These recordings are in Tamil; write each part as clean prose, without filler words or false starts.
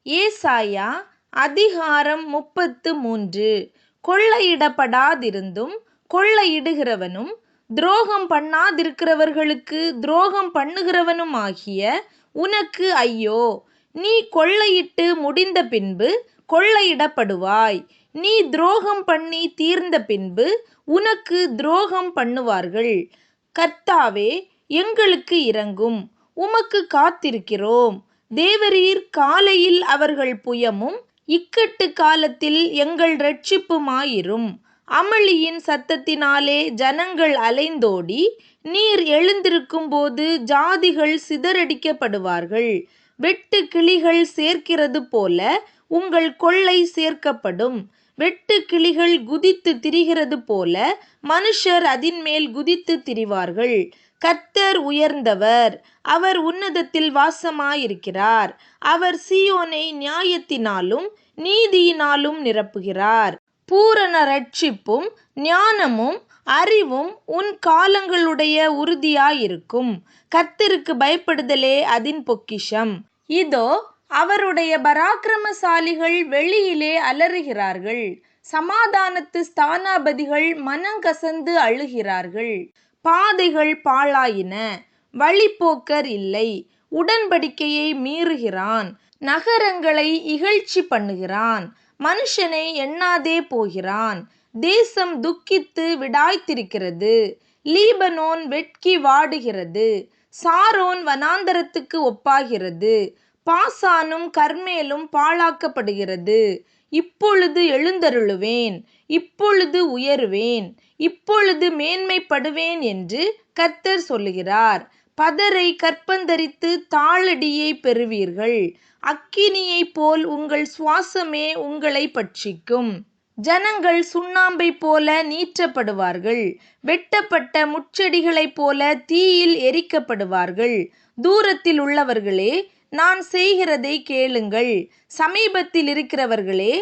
ஏசாயா அதிகாரம் 33. கொள்ளையிடப்படாதிருந்தும் கொள்ளையிடுகிறவனும் துரோகம் பண்ணாதிருக்கிறவர்களுக்கு துரோகம் பண்ணுகிறவனுமாகிய உனக்கு ஐயோ! நீ கொள்ளையிட்டு முடிந்த பின்பு கொள்ளையிடப்படுவாய். நீ துரோகம் பண்ணி தீர்ந்த பின்பு உனக்கு துரோகம் பண்ணுவார்கள். கர்த்தாவே, எங்களுக்கு இரங்கும், உமக்கு காத்திருக்கிறோம். தேவரீர் காலையில் அவர்கள் புயமும் இக்கட்டு காலத்தில் எங்கள் இரட்சிப்புமாயிரும். அமளியின் சத்தத்தினாலே ஜனங்கள் அலைந்தோடி, நீர் எழுந்திருக்கும்போது ஜாதிகள் சிதறடிக்கப்படுவார்கள். வெட்டு கிளிகள் சேர்க்கிறது போல உங்கள் கொள்ளை சேர்க்கப்படும். வெட்டு கிளிகள் குதித்து திரிகிறது போல மனுஷர் அதின்மேல் குதித்து திரிவார்கள். கர்த்தர் உயர்ந்தவர், அவர் உன்னதத்தில் வாசமாயிருக்கிறார். அவர் சீயோனை நியாயத்தினாலும் நீதியினாலும் நிரப்புகிறார். பூரண இரட்சிப்பும் ஞானமும் அறிவும் உன் காலங்களுடைய உறுதியாயிருக்கும். கர்த்தருக்கு பயப்படுதலே அதின் பொக்கிஷம். இதோ, அவருடைய பராக்கிரமசாலிகள் வெளியிலே அலறுகிறார்கள். சமாதானத்து ஸ்தானாபதிகள் மனங்கசந்து அழுகிறார்கள். பாதைகள் பாழாயின, வழிப்போக்கர் இல்லை. உடன்படிக்கையை மீறுகிறான், நகரங்களை இகழ்ச்சி பண்ணுகிறான், மனுஷனை எண்ணாதே போகிறான். தேசம் துக்கித்து விடாய்த்திருக்கிறது. லீபனோன் வெட்கி வாடுகிறது. சாரோன் வனாந்தரத்துக்கு ஒப்பாகிறது. பாசானும் கர்மேலும் பாழாக்கப்படுகிறது. இப்பொழுது எழுந்தருளுவேன், இப்பொழுது உயருவேன், இப்பொழுது மேன்மைப்படுவேன் என்று கர்த்தர் சொல்லுகிறார். பதரை கற்பந்தரித்து தாளடியை பெறுவீர்கள். அக்கினியைப் போல் உங்கள் சுவாசமே உங்களை பட்சிக்கும். ஜனங்கள் சுண்ணாம்பை போல நீற்றப்படுவார்கள். வெட்டப்பட்ட முட்செடிகளைப் போல தீயில் எரிக்கப்படுவார்கள். தூரத்தில் உள்ளவர்களே, நான் செய்கிறதை கேளுங்கள். சமீபத்தில் இருக்கிறவர்களே,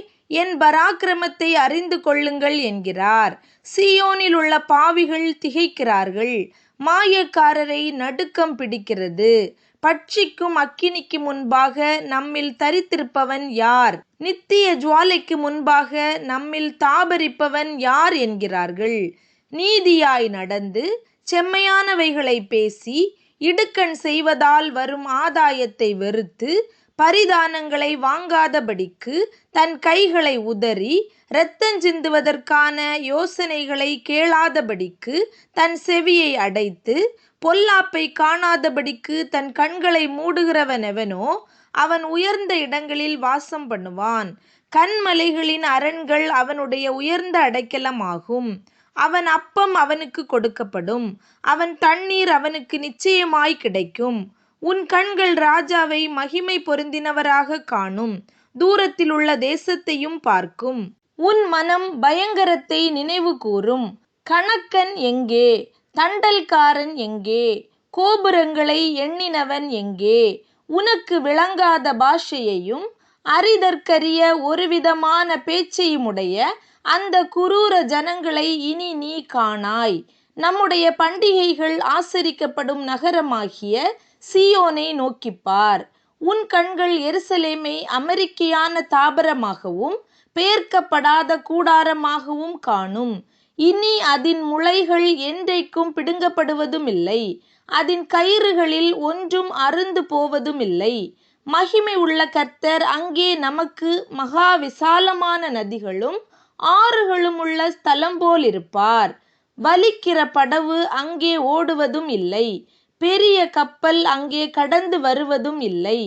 என் பராக்கிரமத்தை அறிந்து கொள்ளுங்கள் என்கிறார். சீயோனில் உள்ள பாவிகள் திகைக்கிறார்கள். மாயக்காரரை நடுக்கம் பிடிக்கிறது. பட்சிக்கும் அக்கினிக்கு முன்பாக நம்மில் தரித்திருப்பவன் யார்? நித்திய ஜுவாலைக்கு முன்பாக நம்மில் தாபரிப்பவன் யார் என்கிறார்கள். நீதியாய் நடந்து செம்மையானவைகளை பேசி இடுக்கண் செய்வதால் வரும் ஆதாயத்தை வெறுத்து பரிதானங்களை வாங்காதபடிக்கு தன் கைகளை உதறி இரத்தஞ்சிந்துவதற்கான யோசனைகளை கேளாதபடிக்கு தன் செவியை அடைத்து பொல்லாப்பை காணாதபடிக்கு தன் கண்களை மூடுகிறவனெவனோ அவன் உயர்ந்த இடங்களில் வாசம் பண்ணுவான். கன்மலைகளின் அரண்கள் அவனுடைய உயர்ந்த அடைக்கலமாகும். அவன் அப்பம் அவனுக்கு கொடுக்கப்படும், அவன் தண்ணீர் அவனுக்கு நிச்சயமாய் கிடைக்கும். உன் கண்கள் ராஜாவை மகிமை பொருந்தினவராக காணும், தூரத்தில் உள்ள தேசத்தையும் பார்க்கும். உன் மனம் பயங்கரத்தை நினைவு கூறும். கணக்கன் எங்கே? தண்டல்காரன் எங்கே? கோபுரங்களை எண்ணினவன் எங்கே? உனக்கு விளங்காத பாஷையையும் அறிதற்கரிய ஒருவிதமான பேச்சையுமுடைய அந்த குரூர ஜனங்களை இனி நீ காணாய். நம்முடைய பண்டிகைகள் ஆசரிக்கப்படும் நகரமாகிய சீயோனை நோக்கிப்பார். உன் கண்கள் எருசலேமை அமெரிக்கையான தாபரமாகவும் பெயர்க்கப்படாத கூடாரமாகவும் காணும். இனி அதின் முளைகள் என்றைக்கும் பிடுங்கப்படுவதுமில்லை, அதின் கயிறுகளில் ஒன்றும் அறுந்து போவதுமில்லை. மகிமை உள்ள கர்த்தர் அங்கே நமக்கு மகா விசாலமான நதிகளும் ஆறுகளும் உள்ள ஸ்தலம் போலிருப்பார். வலிக்கிற படவு அங்கே ஓடுவதும் இல்லை, பெரிய கப்பல் அங்கே கடந்து வருவதும் இல்லை.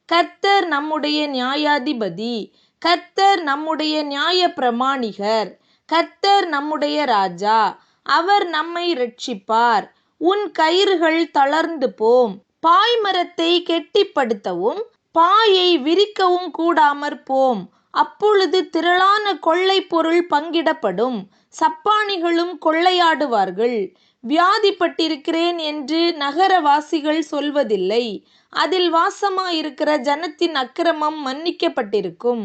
கர்த்தர் நம்முடைய நியாயாதிபதி, கர்த்தர் நம்முடைய நியாய பிரமாணிகர், கர்த்தர் நம்முடைய ராஜா. அவர் நம்மை இரட்சிப்பார். உன் கயிறுகள் தளர்ந்து போம். பாய்மரத்தை கெட்டிப்படுத்தவும் பாயை விரிக்கவும் கூடாமற் போம். அப்பொழுது திரளான கொள்ளை பொருள் பங்கிடப்படும். சப்பாணிகளும் கொள்ளையாடுவார்கள். வியாதிப்பட்டிருக்கிறேன் என்று நகரவாசிகள் சொல்வதில்லை. அதில் வாசமாயிருக்கிற ஜனத்தின் அக்கிரமம் மன்னிக்கப்பட்டிருக்கும்.